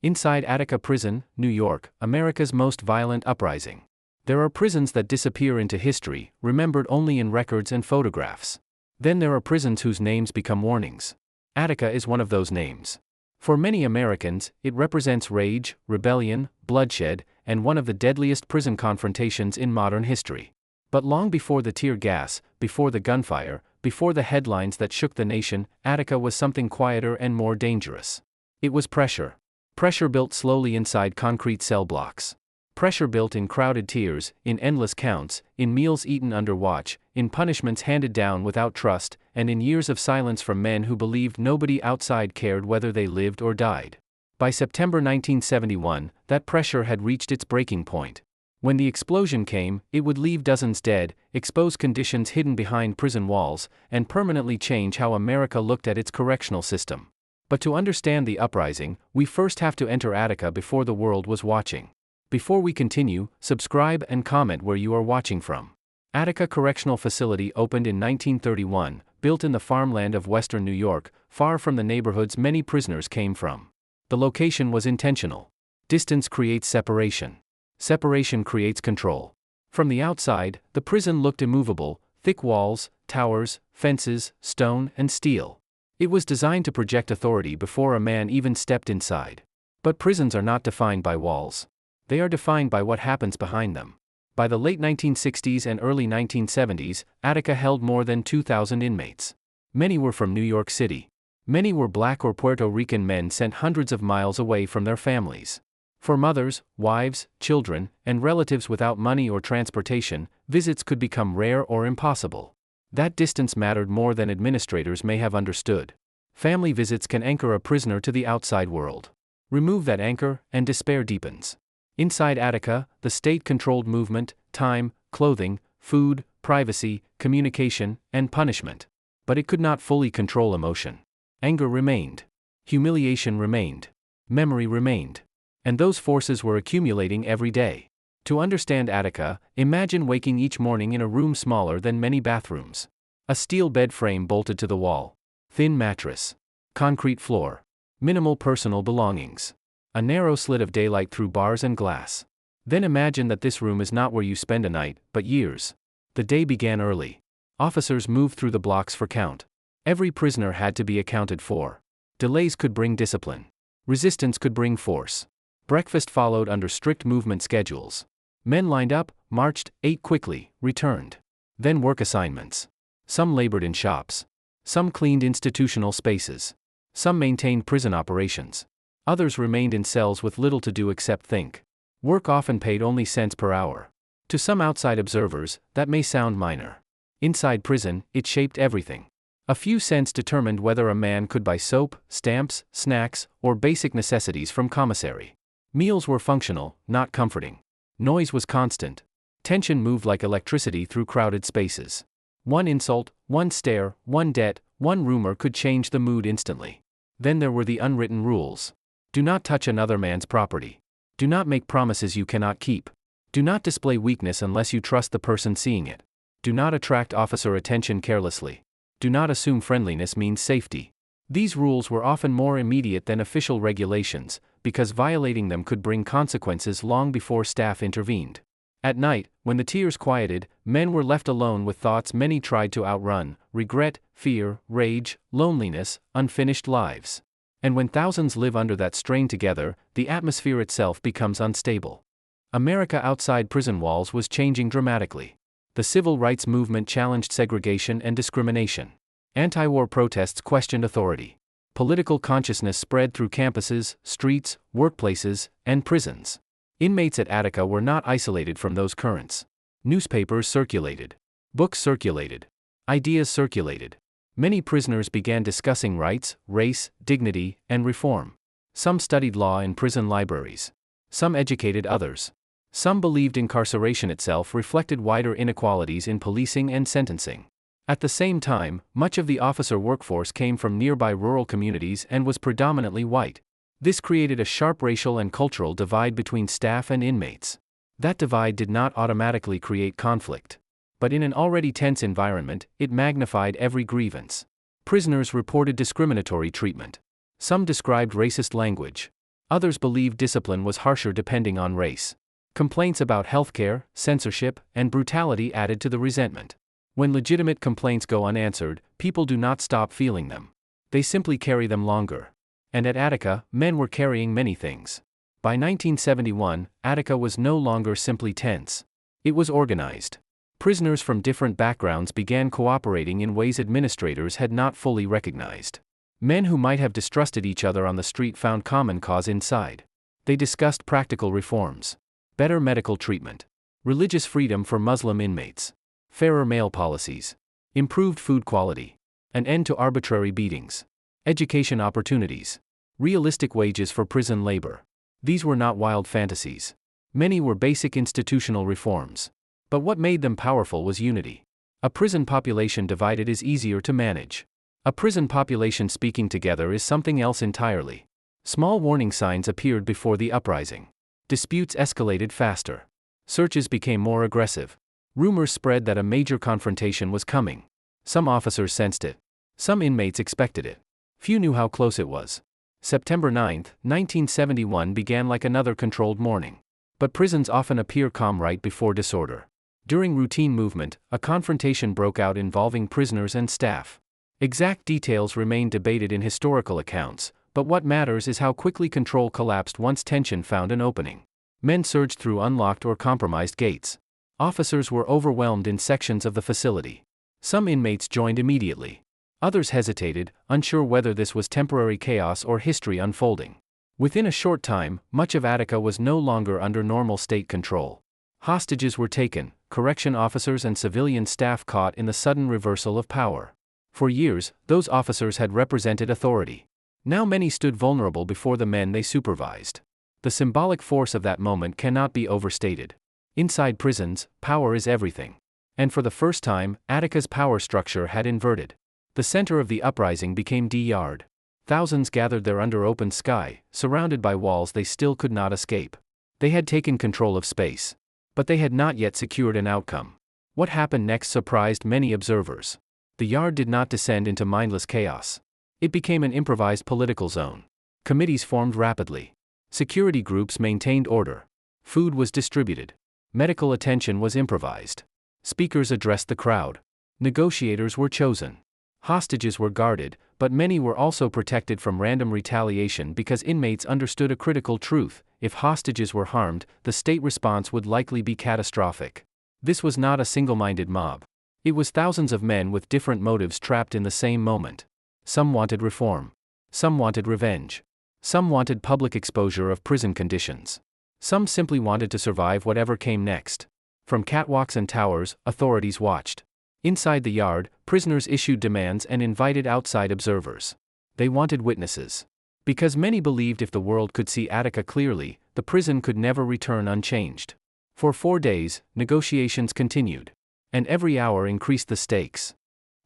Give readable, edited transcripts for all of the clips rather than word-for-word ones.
Inside Attica Prison, New York, America's most violent uprising. There are prisons that disappear into history, remembered only in records and photographs. Then there are prisons whose names become warnings. Attica is one of those names. For many Americans, it represents rage, rebellion, bloodshed, and one of the deadliest prison confrontations in modern history. But long before the tear gas, before the gunfire, before the headlines that shook the nation, Attica was something quieter and more dangerous. It was pressure. Pressure built slowly inside concrete cell blocks. Pressure built in crowded tiers, in endless counts, in meals eaten under watch, in punishments handed down without trust, and in years of silence from men who believed nobody outside cared whether they lived or died. By September 1971, that pressure had reached its breaking point. When the explosion came, it would leave dozens dead, expose conditions hidden behind prison walls, and permanently change how America looked at its correctional system. But to understand the uprising, we first have to enter Attica before the world was watching. Before we continue, subscribe and comment where you are watching from. Attica Correctional Facility opened in 1931, built in the farmland of western New York, far from the neighborhoods many prisoners came from. The location was intentional. Distance creates separation. Separation creates control. From the outside, the prison looked immovable, thick walls, towers, fences, stone, and steel. It was designed to project authority before a man even stepped inside. But prisons are not defined by walls. They are defined by what happens behind them. By the late 1960s and early 1970s, Attica held more than 2,000 inmates. Many were from New York City. Many were Black or Puerto Rican men sent hundreds of miles away from their families. For mothers, wives, children, and relatives without money or transportation, visits could become rare or impossible. That distance mattered more than administrators may have understood. Family visits can anchor a prisoner to the outside world. Remove that anchor, and despair deepens. Inside Attica, the state controlled movement, time, clothing, food, privacy, communication, and punishment. But it could not fully control emotion. Anger remained. Humiliation remained. Memory remained. And those forces were accumulating every day. To understand Attica, imagine waking each morning in a room smaller than many bathrooms. A steel bed frame bolted to the wall. Thin mattress. Concrete floor. Minimal personal belongings. A narrow slit of daylight through bars and glass. Then imagine that this room is not where you spend a night, but years. The day began early. Officers moved through the blocks for count. Every prisoner had to be accounted for. Delays could bring discipline. Resistance could bring force. Breakfast followed under strict movement schedules. Men lined up, marched, ate quickly, returned. Then work assignments. Some labored in shops. Some cleaned institutional spaces. Some maintained prison operations. Others remained in cells with little to do except think. Work often paid only cents per hour. To some outside observers, that may sound minor. Inside prison, it shaped everything. A few cents determined whether a man could buy soap, stamps, snacks, or basic necessities from commissary. Meals were functional, not comforting. Noise was constant. Tension moved like electricity through crowded spaces. One insult, one stare, one debt, one rumor could change the mood instantly. Then there were the unwritten rules. Do not touch another man's property. Do not make promises you cannot keep. Do not display weakness unless you trust the person seeing it. Do not attract officer attention carelessly. Do not assume friendliness means safety. These rules were often more immediate than official regulations, because violating them could bring consequences long before staff intervened. At night, when the tears quieted, men were left alone with thoughts many tried to outrun: regret, fear, rage, loneliness, unfinished lives. And when thousands live under that strain together, the atmosphere itself becomes unstable. America outside prison walls was changing dramatically. The civil rights movement challenged segregation and discrimination. Anti-war protests questioned authority. Political consciousness spread through campuses, streets, workplaces, and prisons. Inmates at Attica were not isolated from those currents. Newspapers circulated. Books circulated. Ideas circulated. Many prisoners began discussing rights, race, dignity, and reform. Some studied law in prison libraries. Some educated others. Some believed incarceration itself reflected wider inequalities in policing and sentencing. At the same time, much of the officer workforce came from nearby rural communities and was predominantly white. This created a sharp racial and cultural divide between staff and inmates. That divide did not automatically create conflict. But in an already tense environment, it magnified every grievance. Prisoners reported discriminatory treatment. Some described racist language. Others believed discipline was harsher depending on race. Complaints about healthcare, censorship, and brutality added to the resentment. When legitimate complaints go unanswered, people do not stop feeling them. They simply carry them longer. And at Attica, men were carrying many things. By 1971, Attica was no longer simply tense. It was organized. Prisoners from different backgrounds began cooperating in ways administrators had not fully recognized. Men who might have distrusted each other on the street found common cause inside. They discussed practical reforms. Better medical treatment. Religious freedom for Muslim inmates. Fairer mail policies. Improved food quality. An end to arbitrary beatings. Education opportunities. Realistic wages for prison labor. These were not wild fantasies. Many were basic institutional reforms. But what made them powerful was unity. A prison population divided is easier to manage. A prison population speaking together is something else entirely. Small warning signs appeared before the uprising. Disputes escalated faster. Searches became more aggressive. Rumors spread that a major confrontation was coming. Some officers sensed it. Some inmates expected it. Few knew how close it was. September 9, 1971 began like another controlled morning. But prisons often appear calm right before disorder. During routine movement, a confrontation broke out involving prisoners and staff. Exact details remain debated in historical accounts, but what matters is how quickly control collapsed once tension found an opening. Men surged through unlocked or compromised gates. Officers were overwhelmed in sections of the facility. Some inmates joined immediately. Others hesitated, unsure whether this was temporary chaos or history unfolding. Within a short time, much of Attica was no longer under normal state control. Hostages were taken, correction officers and civilian staff caught in the sudden reversal of power. For years, those officers had represented authority. Now many stood vulnerable before the men they supervised. The symbolic force of that moment cannot be overstated. Inside prisons, power is everything. And for the first time, Attica's power structure had inverted. The center of the uprising became D-Yard. Thousands gathered there under open sky, surrounded by walls they still could not escape. They had taken control of space. But they had not yet secured an outcome. What happened next surprised many observers. The yard did not descend into mindless chaos. It became an improvised political zone. Committees formed rapidly. Security groups maintained order. Food was distributed. Medical attention was improvised. Speakers addressed the crowd. Negotiators were chosen. Hostages were guarded, but many were also protected from random retaliation because inmates understood a critical truth: if hostages were harmed, the state response would likely be catastrophic. This was not a single-minded mob. It was thousands of men with different motives trapped in the same moment. Some wanted reform. Some wanted revenge. Some wanted public exposure of prison conditions. Some simply wanted to survive whatever came next. From catwalks and towers, authorities watched. Inside the yard, prisoners issued demands and invited outside observers. They wanted witnesses. Because many believed if the world could see Attica clearly, the prison could never return unchanged. For 4 days, negotiations continued. And every hour increased the stakes.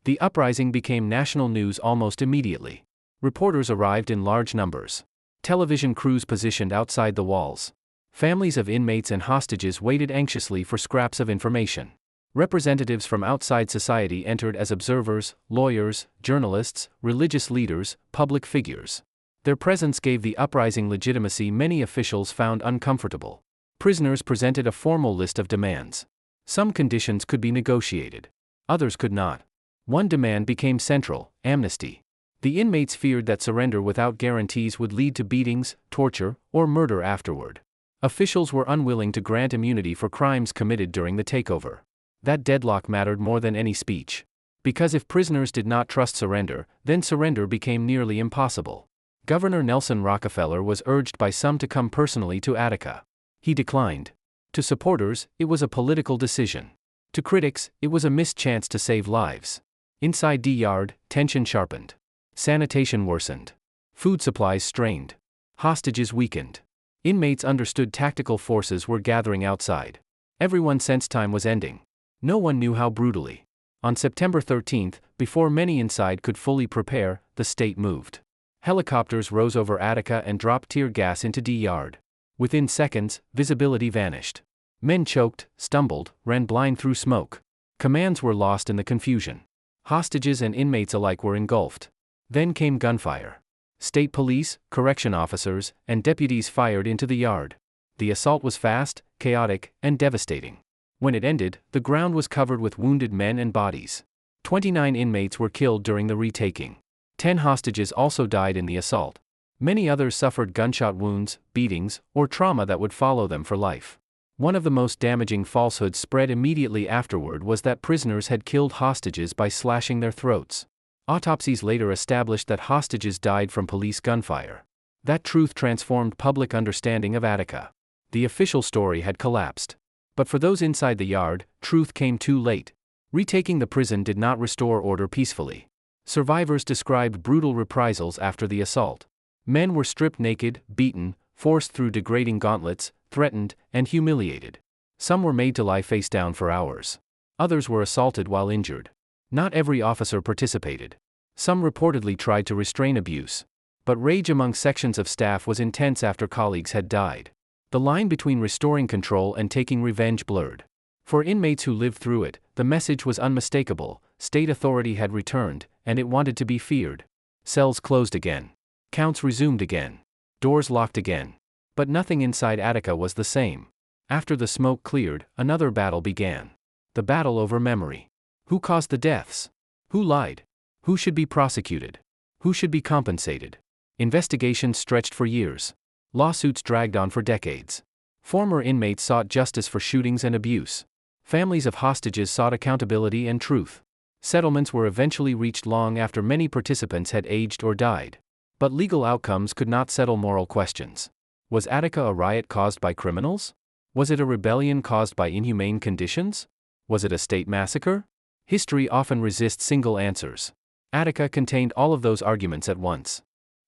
The uprising became national news almost immediately. Reporters arrived in large numbers. Television crews positioned outside the walls. Families of inmates and hostages waited anxiously for scraps of information. Representatives from outside society entered as observers: lawyers, journalists, religious leaders, public figures. Their presence gave the uprising legitimacy many officials found uncomfortable. Prisoners presented a formal list of demands. Some conditions could be negotiated. Others could not. One demand became central: amnesty. The inmates feared that surrender without guarantees would lead to beatings, torture, or murder afterward. Officials were unwilling to grant immunity for crimes committed during the takeover. That deadlock mattered more than any speech. Because if prisoners did not trust surrender, then surrender became nearly impossible. Governor Nelson Rockefeller was urged by some to come personally to Attica. He declined. To supporters, it was a political decision. To critics, it was a missed chance to save lives. Inside D-Yard, tension sharpened. Sanitation worsened. Food supplies strained. Hostages weakened. Inmates understood tactical forces were gathering outside. Everyone sensed time was ending. No one knew how brutally. On September 13, before many inside could fully prepare, the state moved. Helicopters rose over Attica and dropped tear gas into D-Yard. Within seconds, visibility vanished. Men choked, stumbled, ran blind through smoke. Commands were lost in the confusion. Hostages and inmates alike were engulfed. Then came gunfire. State police, correction officers, and deputies fired into the yard. The assault was fast, chaotic, and devastating. When it ended, the ground was covered with wounded men and bodies. 29 inmates were killed during the retaking. 10 hostages also died in the assault. Many others suffered gunshot wounds, beatings, or trauma that would follow them for life. One of the most damaging falsehoods spread immediately afterward was that prisoners had killed hostages by slashing their throats. Autopsies later established that hostages died from police gunfire. That truth transformed public understanding of Attica. The official story had collapsed. But for those inside the yard, truth came too late. Retaking the prison did not restore order peacefully. Survivors described brutal reprisals after the assault. Men were stripped naked, beaten, forced through degrading gauntlets, threatened, and humiliated. Some were made to lie face down for hours. Others were assaulted while injured. Not every officer participated. Some reportedly tried to restrain abuse. But rage among sections of staff was intense after colleagues had died. The line between restoring control and taking revenge blurred. For inmates who lived through it, the message was unmistakable: state authority had returned, and it wanted to be feared. Cells closed again. Counts resumed again. Doors locked again. But nothing inside Attica was the same. After the smoke cleared, another battle began. The battle over memory. Who caused the deaths? Who lied? Who should be prosecuted? Who should be compensated? Investigations stretched for years. Lawsuits dragged on for decades. Former inmates sought justice for shootings and abuse. Families of hostages sought accountability and truth. Settlements were eventually reached long after many participants had aged or died. But legal outcomes could not settle moral questions. Was Attica a riot caused by criminals? Was it a rebellion caused by inhumane conditions? Was it a state massacre? History often resists single answers. Attica contained all of those arguments at once.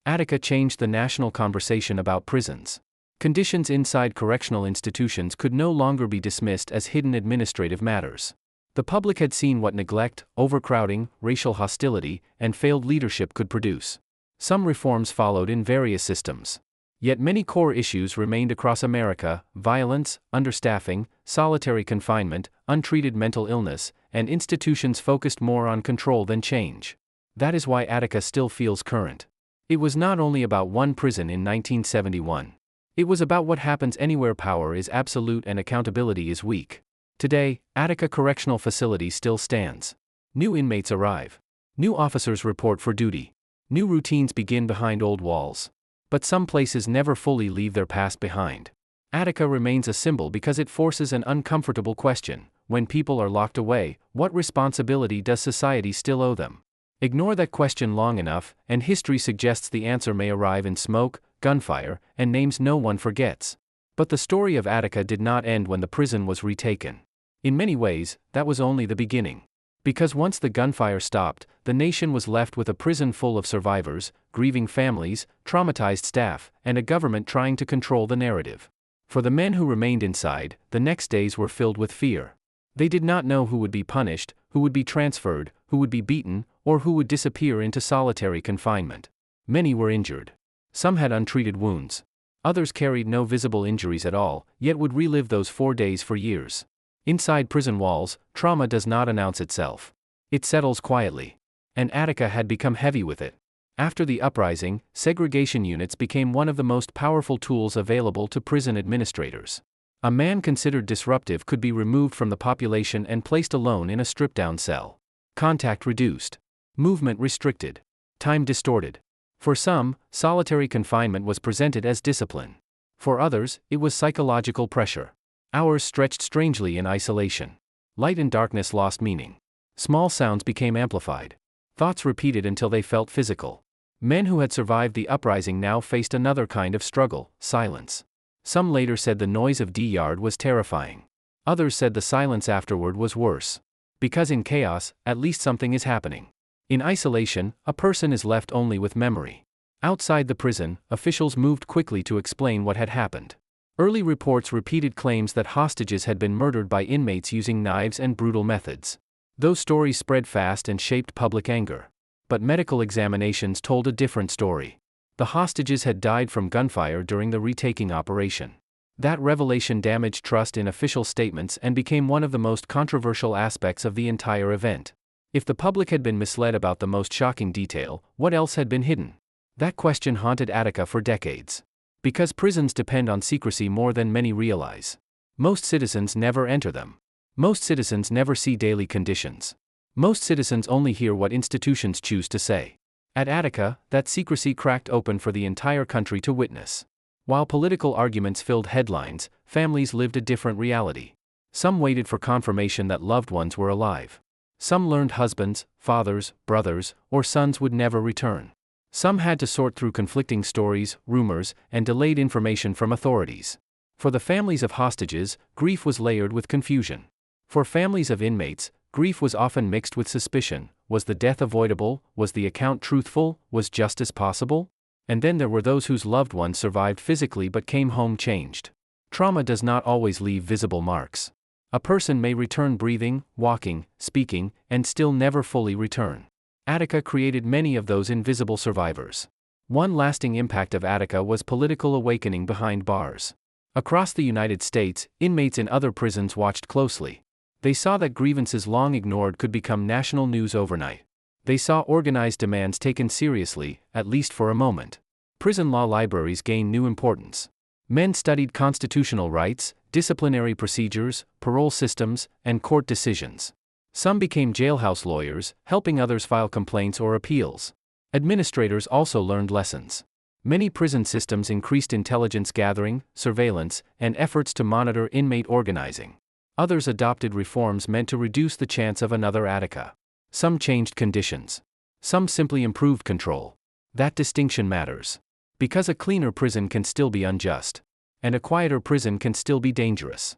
Attica changed the national conversation about prisons. Conditions inside correctional institutions could no longer be dismissed as hidden administrative matters. The public had seen what neglect, overcrowding, racial hostility, and failed leadership could produce. Some reforms followed in various systems. Yet many core issues remained across America: violence, understaffing, solitary confinement, untreated mental illness, and institutions focused more on control than change. That is why Attica still feels current. It was not only about one prison in 1971. It was about what happens anywhere power is absolute and accountability is weak. Today, Attica Correctional Facility still stands. New inmates arrive. New officers report for duty. New routines begin behind old walls. But some places never fully leave their past behind. Attica remains a symbol because it forces an uncomfortable question: when people are locked away, what responsibility does society still owe them? Ignore that question long enough, and history suggests the answer may arrive in smoke, gunfire, and names no one forgets. But the story of Attica did not end when the prison was retaken. In many ways, that was only the beginning. Because once the gunfire stopped, the nation was left with a prison full of survivors, grieving families, traumatized staff, and a government trying to control the narrative. For the men who remained inside, the next days were filled with fear. They did not know who would be punished, who would be transferred, who would be beaten, or who would disappear into solitary confinement. Many were injured. Some had untreated wounds. Others carried no visible injuries at all, yet would relive those 4 days for years. Inside prison walls, trauma does not announce itself. It settles quietly. And Attica had become heavy with it. After the uprising, segregation units became one of the most powerful tools available to prison administrators. A man considered disruptive could be removed from the population and placed alone in a stripped-down cell. Contact reduced. Movement restricted. Time distorted. For some, solitary confinement was presented as discipline. For others, it was psychological pressure. Hours stretched strangely in isolation. Light and darkness lost meaning. Small sounds became amplified. Thoughts repeated until they felt physical. Men who had survived the uprising now faced another kind of struggle: silence. Some later said the noise of D-Yard was terrifying. Others said the silence afterward was worse. Because in chaos, at least something is happening. In isolation, a person is left only with memory. Outside the prison, officials moved quickly to explain what had happened. Early reports repeated claims that hostages had been murdered by inmates using knives and brutal methods. Those stories spread fast and shaped public anger. But medical examinations told a different story. The hostages had died from gunfire during the retaking operation. That revelation damaged trust in official statements and became one of the most controversial aspects of the entire event. If the public had been misled about the most shocking detail, what else had been hidden? That question haunted Attica for decades. Because prisons depend on secrecy more than many realize. Most citizens never enter them. Most citizens never see daily conditions. Most citizens only hear what institutions choose to say. At Attica, that secrecy cracked open for the entire country to witness. While political arguments filled headlines, families lived a different reality. Some waited for confirmation that loved ones were alive. Some learned husbands, fathers, brothers, or sons would never return. Some had to sort through conflicting stories, rumors, and delayed information from authorities. For the families of hostages, grief was layered with confusion. For families of inmates, grief was often mixed with suspicion. Was the death avoidable? Was the account truthful? Was justice possible? And then there were those whose loved ones survived physically but came home changed. Trauma does not always leave visible marks. A person may return breathing, walking, speaking, and still never fully return. Attica created many of those invisible survivors. One lasting impact of Attica was political awakening behind bars. Across the United States, inmates in other prisons watched closely. They saw that grievances long ignored could become national news overnight. They saw organized demands taken seriously, at least for a moment. Prison law libraries gained new importance. Men studied constitutional rights, disciplinary procedures, parole systems, and court decisions. Some became jailhouse lawyers, helping others file complaints or appeals. Administrators also learned lessons. Many prison systems increased intelligence gathering, surveillance, and efforts to monitor inmate organizing. Others adopted reforms meant to reduce the chance of another Attica. Some changed conditions. Some simply improved control. That distinction matters. Because a cleaner prison can still be unjust. And a quieter prison can still be dangerous.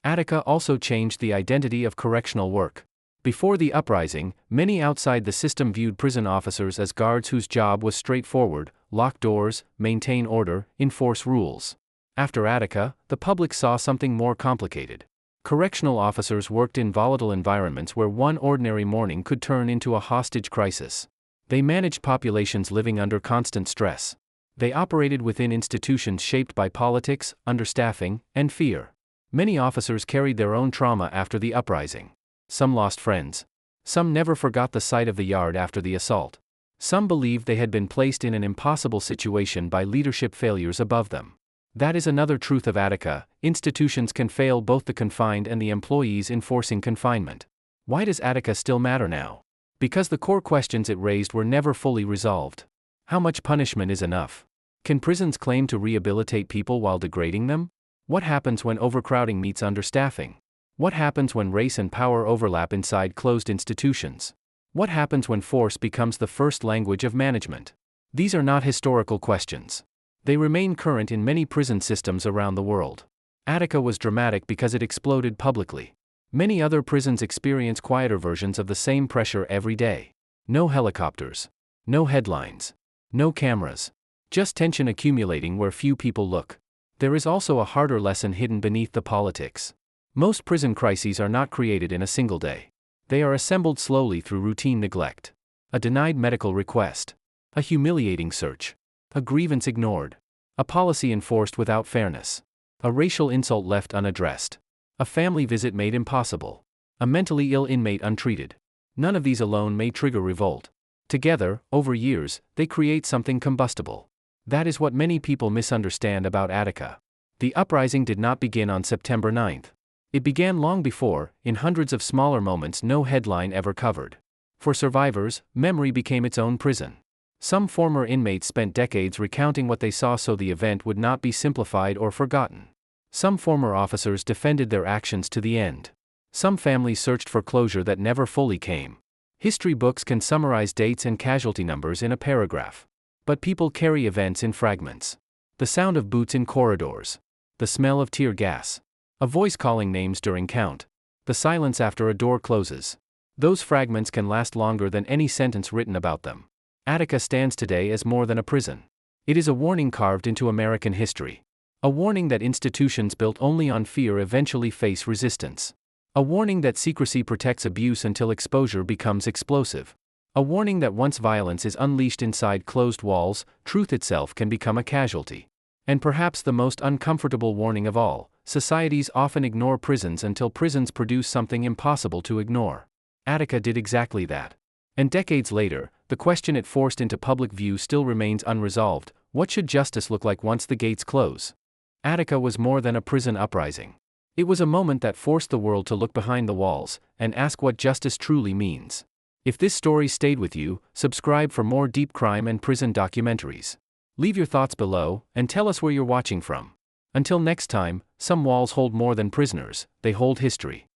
Attica also changed the identity of correctional work. Before the uprising, many outside the system viewed prison officers as guards whose job was straightforward: lock doors, maintain order, enforce rules. After Attica, the public saw something more complicated. Correctional officers worked in volatile environments where one ordinary morning could turn into a hostage crisis. They managed populations living under constant stress. They operated within institutions shaped by politics, understaffing, and fear. Many officers carried their own trauma after the uprising. Some lost friends. Some never forgot the sight of the yard after the assault. Some believed they had been placed in an impossible situation by leadership failures above them. That is another truth of Attica: institutions can fail both the confined and the employees enforcing confinement. Why does Attica still matter now? Because the core questions it raised were never fully resolved. How much punishment is enough? Can prisons claim to rehabilitate people while degrading them? What happens when overcrowding meets understaffing? What happens when race and power overlap inside closed institutions? What happens when force becomes the first language of management? These are not historical questions. They remain current in many prison systems around the world. Attica was dramatic because it exploded publicly. Many other prisons experience quieter versions of the same pressure every day. No helicopters. No headlines. No cameras. Just tension accumulating where few people look. There is also a harder lesson hidden beneath the politics. Most prison crises are not created in a single day. They are assembled slowly through routine neglect. A denied medical request. A humiliating search. A grievance ignored. A policy enforced without fairness. A racial insult left unaddressed. A family visit made impossible. A mentally ill inmate untreated. None of these alone may trigger revolt. Together, over years, they create something combustible. That is what many people misunderstand about Attica. The uprising did not begin on September 9th. It began long before, in hundreds of smaller moments no headline ever covered. For survivors, memory became its own prison. Some former inmates spent decades recounting what they saw so the event would not be simplified or forgotten. Some former officers defended their actions to the end. Some families searched for closure that never fully came. History books can summarize dates and casualty numbers in a paragraph. But people carry events in fragments. The sound of boots in corridors. The smell of tear gas. A voice calling names during count. The silence after a door closes. Those fragments can last longer than any sentence written about them. Attica stands today as more than a prison. It is a warning carved into American history. A warning that institutions built only on fear eventually face resistance. A warning that secrecy protects abuse until exposure becomes explosive. A warning that once violence is unleashed inside closed walls, truth itself can become a casualty. And perhaps the most uncomfortable warning of all, societies often ignore prisons until prisons produce something impossible to ignore. Attica did exactly that. And decades later, the question it forced into public view still remains unresolved: what should justice look like once the gates close? Attica was more than a prison uprising. It was a moment that forced the world to look behind the walls and ask what justice truly means. If this story stayed with you, subscribe for more deep crime and prison documentaries. Leave your thoughts below and tell us where you're watching from. Until next time, some walls hold more than prisoners, they hold history.